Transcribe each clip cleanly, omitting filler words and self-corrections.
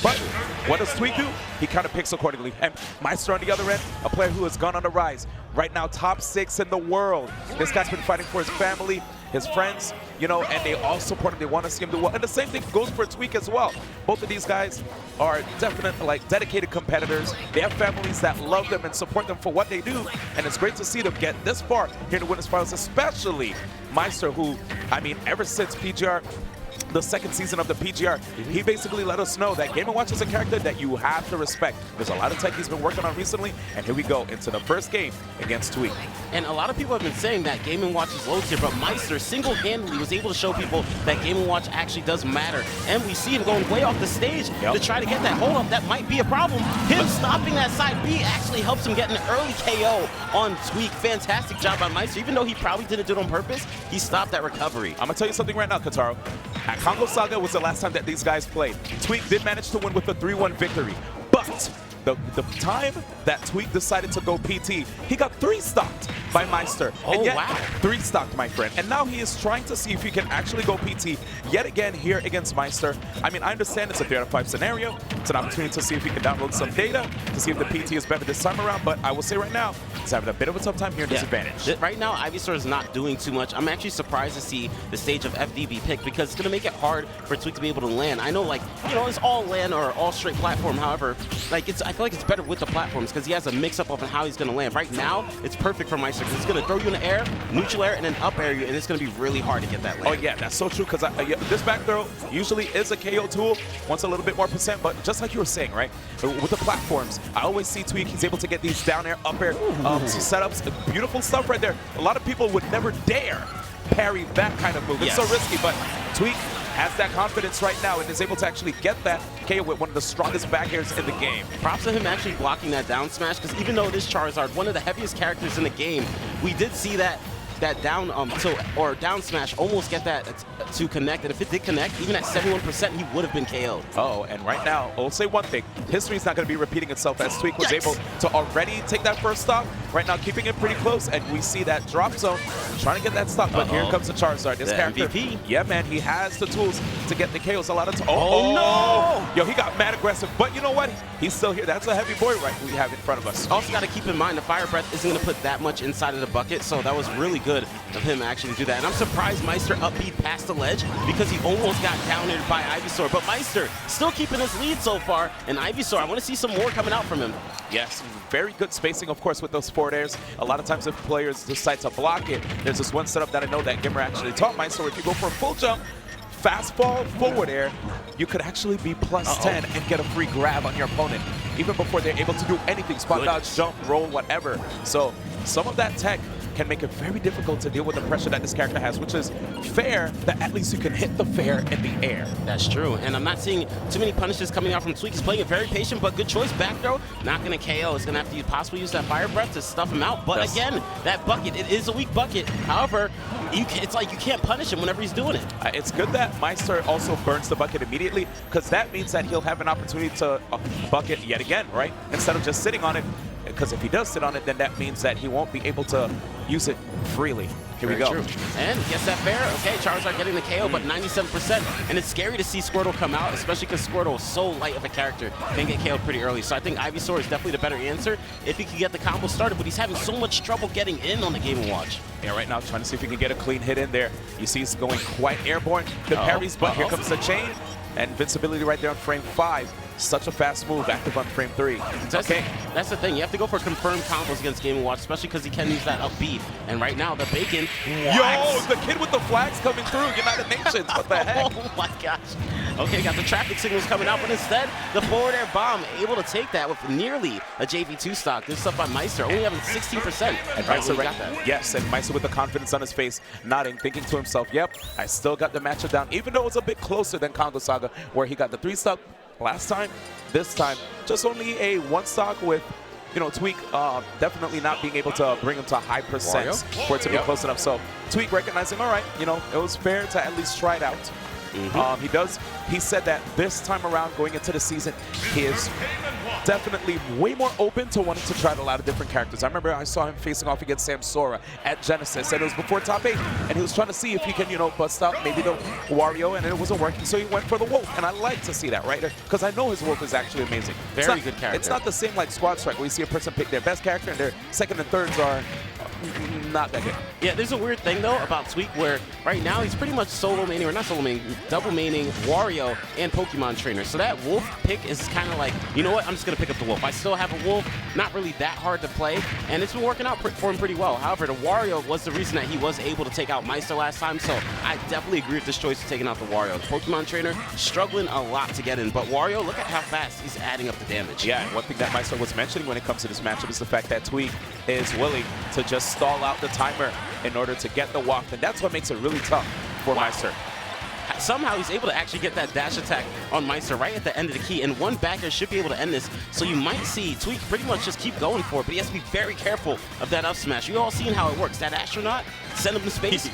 But what does Tweek do? He kind of picks accordingly. And Maister on the other end, a player who has gone on the rise. Right now, top 6 in the world. This guy's been fighting for his family, his friends, you know, and they all support him. They want to see him do well. And the same thing goes for Tweek as well. Both of these guys are definitely like dedicated competitors. They have families that love them and support them for what they do. And it's great to see them get this far here in the Winners Finals, especially Maister, who, I mean, ever since PGR, the second season of the PGR, he basically let us know that Game & Watch is a character that you have to respect. There's a lot of tech he's been working on recently, and here we go into the first game against Tweek. And a lot of people have been saying that Game & Watch is low tier, but Maister single-handedly was able to show people that Game & Watch actually does matter. And we see him going way off the stage to try to get that hold-up. That might be a problem. Him stopping that side B actually helps him get an early KO on Tweek. Fantastic job by Maister. Even though he probably didn't do it on purpose, he stopped that recovery. I'm going to tell you something right now, Kataro. At Congo Saga was the last time that these guys played. Tweek did manage to win with a 3-1 victory, but the time that Tweek decided to go PT, he got 3-stocked by Maister. Oh, and yet, wow. 3-stocked, my friend. And now he is trying to see if he can actually go PT yet again here against Maister. I mean, I understand it's a 3-out-of-5 scenario. It's an opportunity to see if he can download some data, to see if the PT is better this time around. But I will say right now, he's having a bit of a tough time here in disadvantage. Right now, Ivysaur is not doing too much. I'm actually surprised to see the stage of FDB picked because it's going to make it hard for Tweek to be able to land. I know, like, you know, it's all land or all straight platform. However, like, I feel like it's better with the platforms because he has a mix-up of how he's going to land. Right now, it's perfect for Maister because it's going to throw you in the air, neutral air, and then up air you, and it's going to be really hard to get that land. Oh, yeah, that's so true because this back throw usually is a KO tool, wants a little bit more percent, but just like you were saying, right, with the platforms, I always see Tweek, he's able to get these down air, up air setups. Beautiful stuff right there. A lot of people would never dare parry that kind of move. It's so risky, but Tweek has that confidence right now and is able to actually get that KO with one of the strongest back airs in the game. Props to him actually blocking that down smash, because even though it is Charizard, one of the heaviest characters in the game, we did see that down down smash almost get that to connect, and if it did connect, even at 71%, he would have been KO'd. Oh, and right now, I'll say one thing. History's not going to be repeating itself as Tweek was able to already take that first stock. Right now, keeping it pretty close, and we see that drop zone trying to get that stock, but here comes the Charizard. This character, MVP. Yeah, man, he has the tools to get the KOs a lot of times. Oh, no! Yo, he got mad aggressive, but you know what? He's still here. That's a heavy boy we have in front of us. Also got to keep in mind, the Fire Breath isn't going to put that much inside of the bucket, so that was really good of him actually to do that. And I'm surprised Maister upbeat past the ledge because he almost got countered by Ivysaur. But Maister still keeping his lead so far, and Ivysaur, I want to see some more coming out from him. Yes, very good spacing, of course, with those forward airs. A lot of times if players decide to block it, there's this one setup that I know that Gimmer actually taught Maister. If you go for a full jump, fast fall, forward air, you could actually be +10 and get a free grab on your opponent, even before they're able to do anything, spot dodge, jump, roll, whatever. So some of that tech can make it very difficult to deal with the pressure that this character has, which is fair that at least you can hit the fair in the air. That's true, and I'm not seeing too many punishes coming out from Tweek. He's playing it very patient, but good choice. Back throw, not going to KO. He's going to have to possibly use that Fire Breath to stuff him out, but again, that bucket, it is a weak bucket. However, it's like you can't punish him whenever he's doing it. It's good that Maister also burns the bucket immediately, because that means that he'll have an opportunity to bucket yet again, right? Instead of just sitting on it. Because if he does sit on it, then that means that he won't be able to use it freely. Here we go. True. And gets that fair. Okay, Charizard getting the KO, but 97%. And it's scary to see Squirtle come out, especially because Squirtle is so light of a character. Can get KO'd pretty early. So I think Ivysaur is definitely the better answer if he can get the combo started, but he's having so much trouble getting in on the Game & Watch. Yeah, right now trying to see if he can get a clean hit in there. You see he's going quite airborne. The parries, but here comes the chain. And invincibility right there on frame 5. Such a fast move, active on frame 3. That's the thing. You have to go for confirmed combos against Game & Watch, especially because he can use that up B. And right now, the bacon. Yo, the kid with the flags coming through. United Nations. What the heck? Oh my gosh. Okay, got the traffic signals coming out, but instead, the forward air bomb able to take that with nearly a JV2 stock. This stuff by Maister, only having 16%. And Maister got that. Yes, and Maister with the confidence on his face, nodding, thinking to himself, yep, I still got the matchup down, even though it was a bit closer than Congo Saga, where he got the 3-stock last time. This time, just only a 1-stock with, you know, Tweek definitely not being able to bring him to high percents for it to be close enough. So Tweek recognizing, all right, you know, it was fair to at least try it out. He said that this time around, going into the season, he is definitely way more open to wanting to try a lot of different characters. I remember I saw him facing off against Samsora at Genesis, and it was before top 8, and he was trying to see if he can, you know, bust out maybe the Wario, and it wasn't working, so he went for the Wolf, and I like to see that, right? Because I know his Wolf is actually amazing. Very good character. It's not the same like Squad Strike, where you see a person pick their best character, and their second and thirds are not that good. Yeah, there's a weird thing, though, about Tweek, where right now he's pretty much solo maining, or not solo maining, double maining Wario and Pokemon Trainer. So that Wolf pick is kind of like, you know what, I'm just going to pick up the Wolf. I still have a Wolf, not really that hard to play, and it's been working out for him pretty well. However, the Wario was the reason that he was able to take out Maister last time, so I definitely agree with this choice of taking out the Wario. The Pokemon Trainer struggling a lot to get in, but Wario, look at how fast he's adding up the damage. Yeah, and one thing that Maister was mentioning when it comes to this matchup is the fact that Tweek is willing to just stall out the timer in order to get the waft, and that's what makes it really tough for Maister. Somehow he's able to actually get that dash attack on Maister right at the end of the key, and one backer should be able to end this. So you might see Tweek pretty much just keep going for it, but he has to be very careful of that up smash. You all seen how it works. That astronaut, send him to space.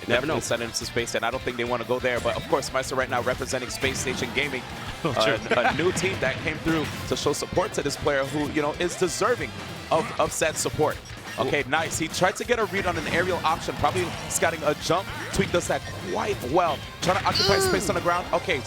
Never know. Send him to space, and I don't think they want to go there. But of course, Maister right now representing Space Station Gaming, a new team that came through to show support to this player who, you know, is deserving of said support. Okay, nice. He tried to get a read on an aerial option, probably scouting a jump. Tweek does that quite well. Trying to occupy space on the ground. Okay,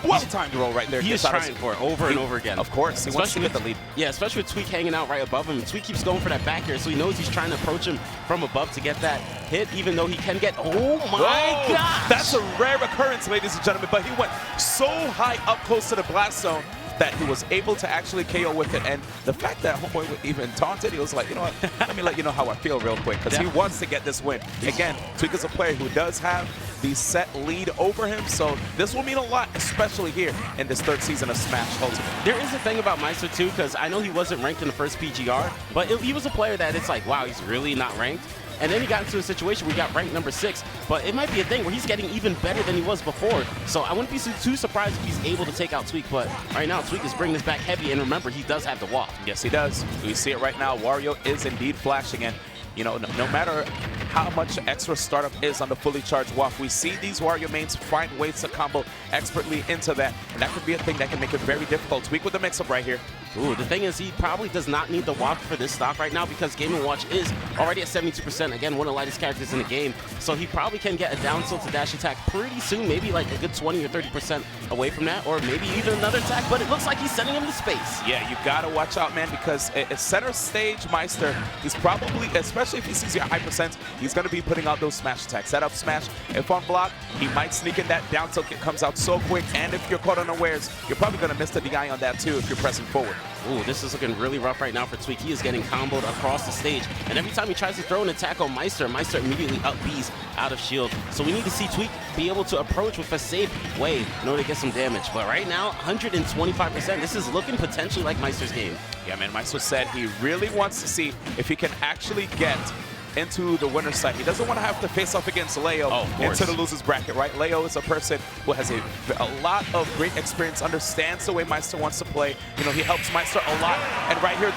well-timed roll right there. He is trying for it over and over again. Of course, he wants to get the lead. Yeah, especially with Tweek hanging out right above him. Tweek keeps going for that back air, so he knows he's trying to approach him from above to get that hit, even though he can get, oh my gosh! That's a rare occurrence, ladies and gentlemen, but he went so high up close to the blast zone that he was able to actually KO with it. And the fact that Homeboy even taunted, he was like, you know what, let me let you know how I feel real quick, because he wants to get this win. Again, Tweek is a player who does have the set lead over him, so this will mean a lot, especially here in this third season of Smash Ultimate. There is a thing about Maister too, because I know he wasn't ranked in the first PGR, but he was a player that it's like, wow, he's really not ranked. And then he got into a situation where he got ranked number 6, but it might be a thing where he's getting even better than he was before. So I wouldn't be too surprised if he's able to take out Tweek, but right now Tweek is bringing this back heavy, and remember, he does have the waft. Yes, he does. We see it right now. Wario is indeed flashing, and you know, no matter how much extra startup is on the fully charged waft, we see these Wario mains find ways to combo expertly into that, and that could be a thing that can make it very difficult. Tweek with the mix-up right here. Ooh, the thing is, he probably does not need the waft for this stock right now, because Game & Watch is already at 72%. Again, one of the lightest characters in the game. So he probably can get a down tilt to dash attack pretty soon, maybe like a good 20 or 30% away from that, or maybe even another attack, but it looks like he's sending him to space. Yeah, you gotta watch out, man, because a center stage Maister, he's probably, especially if he sees you at high percent, he's gonna be putting out those smash attacks. That up smash, if on block, he might sneak in that down tilt. It comes out so quick, and if you're caught unawares, you're probably gonna miss the DI on that too if you're pressing forward. Ooh, this is looking really rough right now for Tweek. He is getting comboed across the stage, and every time he tries to throw an attack on Maister, Maister immediately up B's out of shield. So we need to see Tweek be able to approach with a safe way in order to get some damage. But right now, 125%. This is looking potentially like Maister's game. Yeah, man, Maister said he really wants to see if he can actually get into the winner's side. He doesn't want to have to face off against Leo into the loser's bracket, right? Leo is a person who has a lot of great experience, understands the way Maister wants to play. You know, he helps Maister a lot. And right here,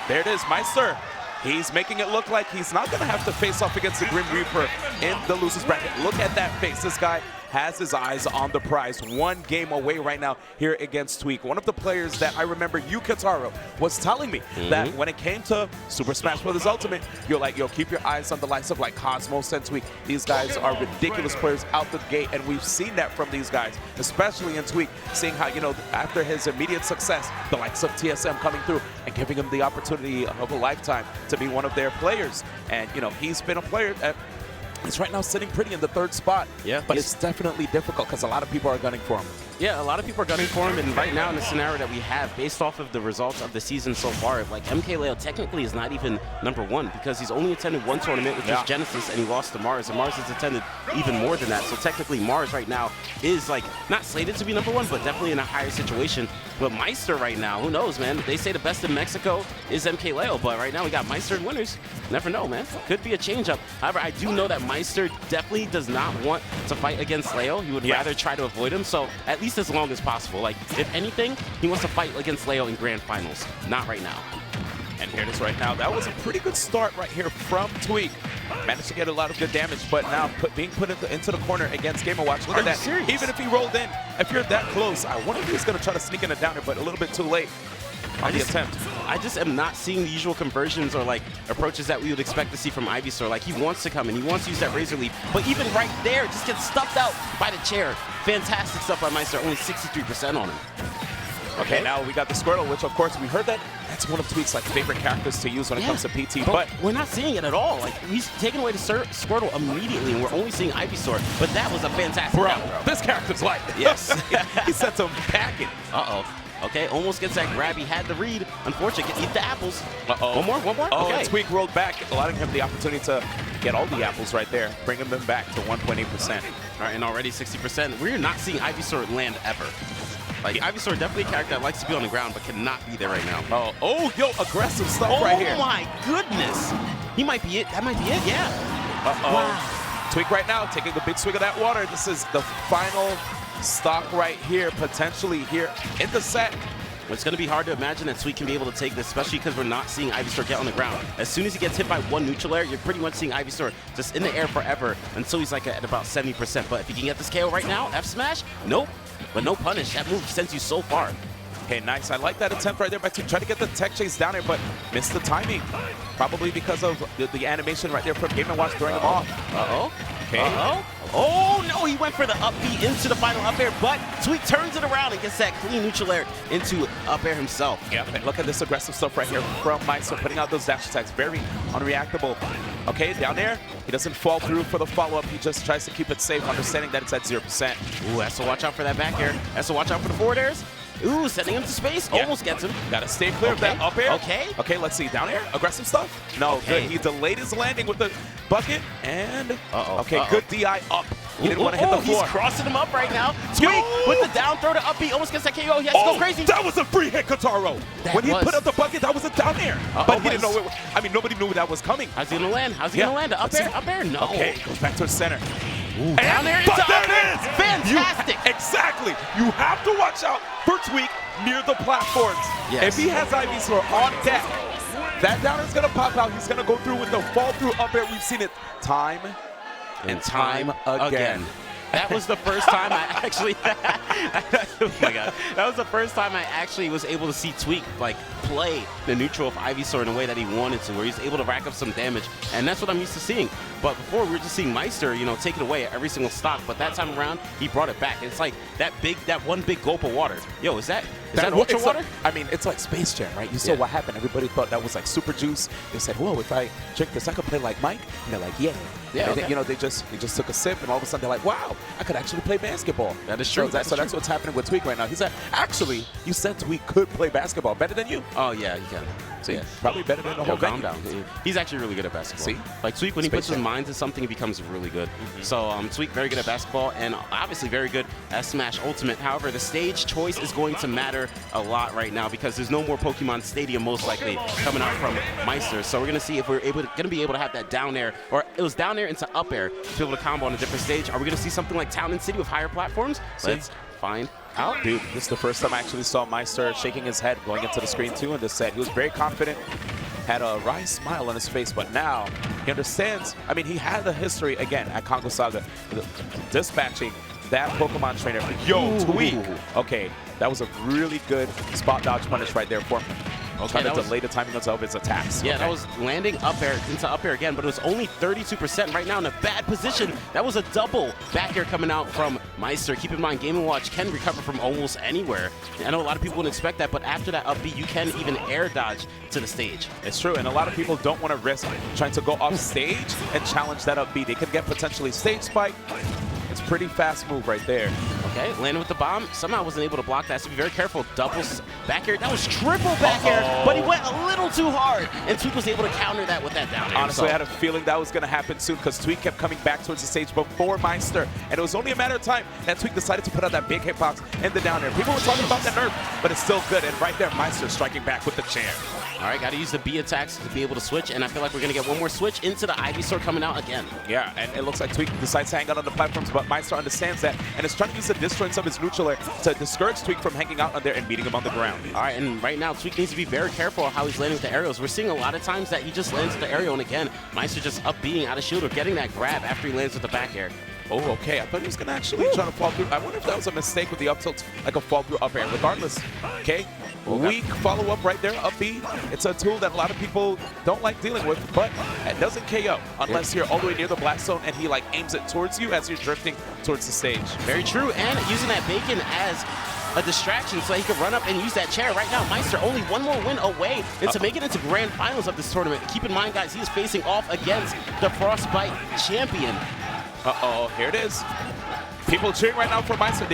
there it is, Maister. He's making it look like he's not going to have to face off against the Grim Reaper in the loser's bracket. Look at that face. This guy has his eyes on the prize. One game away right now here against Tweek. One of the players that I remember you, Kataro, was telling me that when it came to Super Smash Bros. Ultimate, you're like, yo, keep your eyes on the likes of like Cosmos and Tweek. These guys are ridiculous players out the gate, and we've seen that from these guys, especially in Tweek, seeing how, you know, after his immediate success, the likes of TSM coming through and giving him the opportunity of a lifetime to be one of their players. And, you know, he's been a player that he's right now sitting pretty in the 3rd spot. Yeah, but it's definitely difficult because a lot of people are gunning for him. Yeah, a lot of people are gunning for him, and right now in the scenario that we have, based off of the results of the season so far, like MKLeo technically is not even #1 because he's only attended one tournament, which is Genesis, and he lost to Mars, and Mars has attended even more than that. So technically Mars right now is like not slated to be #1, but definitely in a higher situation. But Maister right now, who knows, man? They say the best in Mexico is MKLeo, but right now we got Maister and winners. Never know, man. Could be a change-up. However, I do know that Maister definitely does not want to fight against Leo. He would rather try to avoid him, so at least as long as possible. Like, if anything, he wants to fight against Leo in grand finals. Not right now. And here it is right now. That was a pretty good start right here from Tweek. Managed to get a lot of good damage, but now being put into the corner against Game & Watch. Look at that. Serious? Even if he rolled in, if you're that close, I wonder if he's going to try to sneak in a downer, but a little bit too late on the attempt. I just am not seeing the usual conversions or like approaches that we would expect to see from Ivysaur. Like he wants to come in, he wants to use that Razor Leaf, but even right there, just gets stuffed out by the chair. Fantastic stuff by Maister, only 63% on him. Okay, now we got the Squirtle, which of course we heard that that's one of Tweek's like favorite characters to use when it comes to PT, but we're not seeing it at all. Like he's taking away the Squirtle immediately, and we're only seeing Ivysaur. But that was a fantastic. Bro, this character's like yes, he sent some packing. Okay, almost gets that grab. He had the read. Unfortunately, eat the apples. One more. Oh, okay. and Tweek rolled back, allowing him the opportunity to get all the apples right there, bringing them back to 1.8%. All right, and already 60%. We're not seeing Ivysaur land ever. Like, Ivysaur definitely a character that likes to be on the ground, but cannot be there right now. Yo, aggressive stuff right here. Oh my goodness. He might be it. That might be it, yeah. Wow. Tweek right now taking a big swig of that water. This is the final stock right here, potentially here in the set. It's going to be hard to imagine that Tweek can be able to take this, especially because we're not seeing Ivysaur get on the ground. As soon as he gets hit by one neutral air, you're pretty much seeing Ivysaur just in the air forever until he's like at about 70%. But if he can get this KO right now, F smash, nope. But no punish. That move sends you so far. Okay, nice. I like that attempt right there by Tweek. Try to get the tech chase down there, but missed the timing. Probably because of the animation right there from Game & Watch throwing him off. Okay. Oh, no, he went for the up B into the final up air, but Tweek turns it around and gets that clean neutral air into up air himself. Yeah, and look at this aggressive stuff right here from Maister, putting out those dash attacks. Very unreactable. Okay, down there, he doesn't fall through for the follow-up. He just tries to keep it safe, understanding that it's at 0%. Ooh, has to watch out for that back air. Has to watch out for the forward airs. Ooh, sending him to space. Yeah. Almost gets him. Gotta stay clear of that up air. Okay, let's see. Down air? Aggressive stuff? No, good. He delayed his landing with the bucket, and good DI up. He didn't want to hit the floor. He's crossing him up right now. Tweek with the down throw to up B, almost gets that KO. He has to go crazy. That was a free hit, Kataro. When he put up the bucket, that was a down air. But he didn't know it. I mean, nobody knew that was coming. How's he gonna land? How's he gonna land? Up air? Up air? No. Okay, goes back to the center. Ooh, down there into up air. Fantastic. Exactly. You have to watch out for Tweek near the platforms. Yes. If he has Ivysaur on deck, that downer is going to pop out. He's going to go through with the fall through up air. We've seen it time and time again. That was the first time I actually, oh my God. That was the first time I actually was able to see Tweek like play the neutral of Ivysaur in a way that he wanted to, where he's able to rack up some damage. And that's what I'm used to seeing. But before we were just seeing Maister, you know, take it away at every single stock. But that time around, he brought it back. It's like that one big gulp of water. Yo, is that ultra water? I mean, it's like Space Jam, right? You saw what happened. Everybody thought that was like super juice. They said, whoa, if I drink this, I could play like Mike. And they're like, yeah. Yeah, you know, they just took a sip, and all of a sudden they're like, wow, I could actually play basketball. That is true. So that's what's happening with Tweek right now. He said, actually, you said Tweek could play basketball better than you. Oh, yeah, he can. See, probably better than the whole calm venue. down. He's actually really good at basketball. See? Like Tweek, when he puts his mind to something, he becomes really good. So Tweek, very good at basketball, and obviously very good at Smash Ultimate. However, the stage choice is going to matter a lot right now because there's no more Pokemon Stadium most likely coming out from Maister. So we're going to see if we're going to be able to have that down air, or it was down air into up air, to be able to combo on a different stage. Are we going to see something like Town and City with higher platforms? Let's find out. Dude, this is the first time I actually saw Maister shaking his head going into the screen too in this set. He was very confident, had a wry smile on his face, but now he understands. I mean, he had the history, again, at Congo Saga, dispatching that Pokemon trainer. Yo, Tweek. Okay, that was a really good spot dodge punish right there for him. Okay, trying to delay the timing of his attacks. Yeah, that was landing up air into up air again, but it was only 32% right now in a bad position. That was a double back air coming out from Maister. Keep in mind, Game & Watch can recover from almost anywhere. I know a lot of people wouldn't expect that, but after that up B, you can even air dodge to the stage. It's true, and a lot of people don't want to risk trying to go off stage and challenge that up B. They could get potentially stage spike. It's pretty fast move right there. Okay, landed with the bomb. Somehow wasn't able to block that, so be very careful. Double back air. That was triple back air, but he went a little too hard, and Tweek was able to counter that with that down air. Honestly, I had a feeling that was going to happen soon because Tweek kept coming back towards the stage before Maister, and it was only a matter of time that Tweek decided to put out that big hitbox in the down air. People were talking about the nerf, but it's still good, and right there, Maister striking back with the chair. All right, got to use the B attacks to be able to switch, and I feel like we're going to get one more switch into the Ivysaur coming out again. Yeah, and it looks like Tweek decides to hang out on the platforms, but Maister understands that and is trying to use the disjoints of his neutral air to discourage Tweek from hanging out on there and beating him on the ground. All right, and right now, Tweek needs to be very careful of how he's landing with the aerials. We're seeing a lot of times that he just lands with the aerial, and again, Maister just up being out of shield or getting that grab after he lands with the back air. Oh, okay. I thought he was going to actually try to fall through. I wonder if that was a mistake with the up tilt, like a fall through up air. Regardless, okay? Weak follow-up right there, up B. It's a tool that a lot of people don't like dealing with, but it doesn't KO unless you're all the way near the blast zone and he like aims it towards you as you're drifting towards the stage. Very true, and using that bacon as a distraction so he could run up and use that chair. Right now, Maister only one more win away to make it into grand finals of this tournament. Keep in mind, guys, he is facing off against the Frostbite champion. Uh-oh, here it is. People cheering right now for Maister.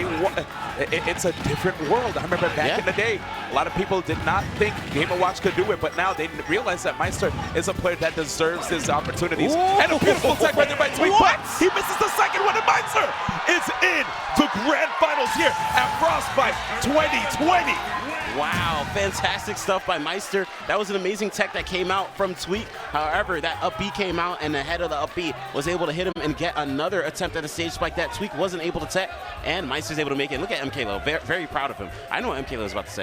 It's a different world. I remember back in the day, a lot of people did not think Game & Watch could do it, but now they realize that Maister is a player that deserves his opportunities. Whoa. And a beautiful tech right there by Tweek, but he misses the second one, and Maister is in the grand finals here at Frostbite 2020. Wow, fantastic stuff by Maister. That was an amazing tech that came out from Tweek. However, that up B came out, and the head of the up B was able to hit him and get another attempt at a stage spike that Tweek wasn't able to tech, and Maister's able to make it. Look at MKLo, very, very proud of him. I know what MKLo is about to say.